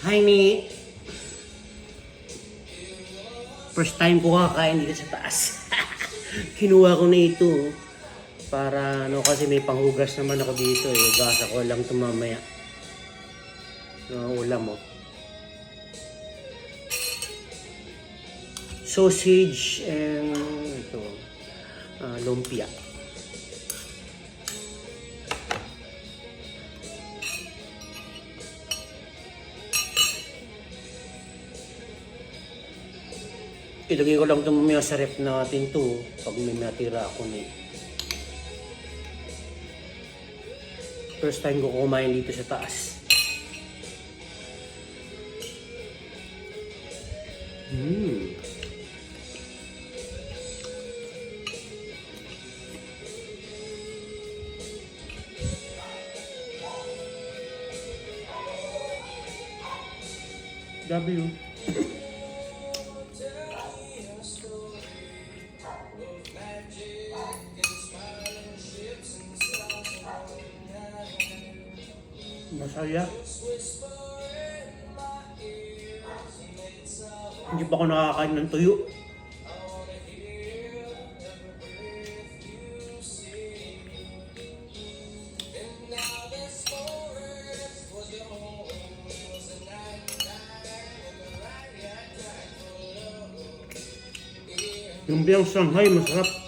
Hi, Ni. First time ko kakain dito sa taas. Kinuha ko na ito. Para kasi may panghugas naman ako dito eh. Gasa ko lang ito mamaya. Ulam mo. Sausage and ito, lumpia. Ilagay ko lang ito mamaya sa rep natin to pag may natira ako na. First time ko kumain dito sa taas. W. Masaya. Hindi pa ako nakakain ng tuyo. Yung biyang Shanghai masarap.